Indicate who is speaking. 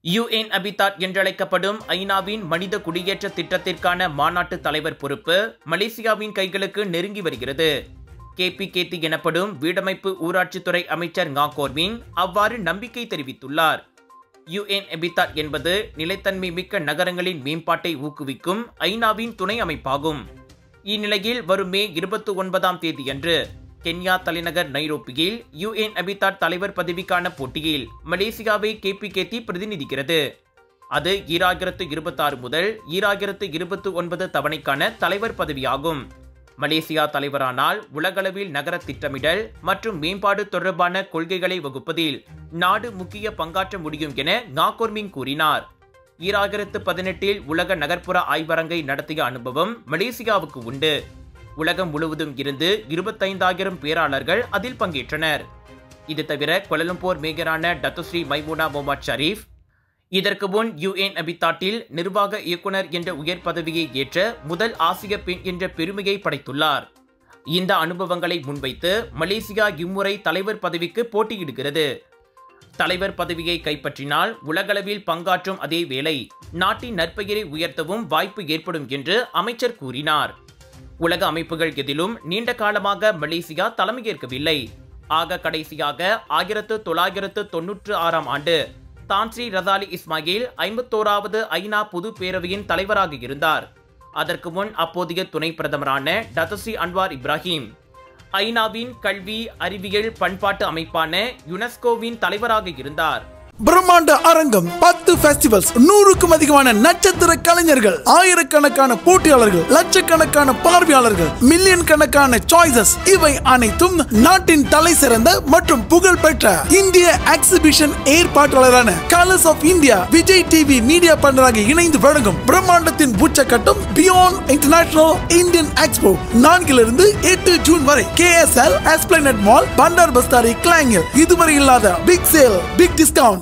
Speaker 1: UN Habitat என்றழைக்கப்படும் ஐநாவின் மனித குடியேற்ற திட்டத்திற்கான மாநாட்டு தலைவர் பொறுப்பு மலேசியாவின் கைகளுக்கு நெருங்கி வருகிறது. KPKT எனப்படும் வீடமைப்பு ஊராட்சித்துறை அமைச்சர் கார்வின் அவ்வாறு நம்பிக்கை தெரிவித்துள்ளார். UN Habitat என்பது நிலைத்தன்மை மிக்க நகரங்களின் மேம்பாட்டை ஊக்குவிக்கும் ஐநாவின் துணை அமைப்பாகும். இந்நிலையில் வரும் மே 29ஆம் தேதியன்று கென்யா தலைநகர் நைரோபியில் UN Habitat தலைவர் பதவிக்கான போட்டியில் மலேசியாவை KPKT பிரதிநிதிக்கிறது. அது 2026 முதல் 2029 தவணைக்கான தலைவர் பதவியாகும். மலேசியா தலைவரானால் உலகளவில் நகர திட்டமிடல் மற்றும் மேம்பாடு தொடர்பான கொள்கைகளை வகுப்பதில் நாடு முக்கிய பங்காற்ற முடியும் என கார்வின் கூறினார். 2018 உலக நகர்ப்புற ஆய்வரங்கை நடத்திய அனுபவம் மலேசியாவுக்கு உண்டு. உலகம் முழுவதும் இருந்து 25,000 பேராளர்கள் அதில் பங்கேற்றனர். இது தவிர கோலாலம்பூர் மேயரான டத்துஸ்ரீ மைமூனா முகமது ஷரீப் இதற்கு முன் UN Habitatல் நிர்வாக இயக்குனர் என்ற உயர் பதவியை ஏற்ற முதல் ஆசிய பெண் என்ற பெருமையை படைத்துள்ளார். இந்த அனுபவங்களை முன்வைத்து மலேசியா இம்முறை தலைவர் பதவிக்கு போட்டியிடுகிறது. தலைவர் பதவியை கைப்பற்றினால் உலகளவில் பங்காற்றும் அதே வேளை நாட்டின் நற்பெயரை உயர்த்தவும் வாய்ப்பு ஏற்படும் என்று அமைச்சர் கூறினார். உலக அமைப்புகள் எதிலும் நீண்ட காலமாக மலேசியா தலைமையேற்கவில்லை. ஆக கடைசியாக 1996ஆம் ஆண்டு தான்ஸ்ரீ ரசாலி இஸ்மாயில் 51வது ஐநா பொது பேரவையின் தலைவராக இருந்தார். அதற்கு முன் அப்போதைய துணை பிரதமரான டத்துஸ்ரீ அன்வார் இப்ராஹிம் ஐநாவின் கல்வி அறிவியல் பண்பாட்டு அமைப்பான யுனெஸ்கோவின் தலைவராக இருந்தார்.
Speaker 2: பிரம்மாண்ட அரங்கம், 10 ஃபெஸ்டிவல்ஸ், 100க்கும் அதிகமான நட்சத்திர கலைஞர்கள், ஆயிரக்கணக்கான போட்டியாளர்கள், லட்சக்கணக்கான பார்வையாளர்கள், மில்லியன் கணக்கான சாய்ஸஸ், இவை அனைத்தும் நாட்டின் தலை சிறந்த மற்றும் புகழ்பெற்ற இந்திய எக்ஸிபிஷன் ஏற்பாட்டாளரான Colours of India Vijay TV media பார்ட்னராக இணைந்து வழங்கும் பிரம்மாண்டத்தின் உச்சக்கட்டம் Beyond International Indian Expo 4 to 8 June வரை KSL எஸ்பிளனட் மால், பண்டார் பஸ்தாரி, கிளாங்கில். இதுவரை இல்லாத பிக் சேல், பிக் டிஸ்கவுண்ட்.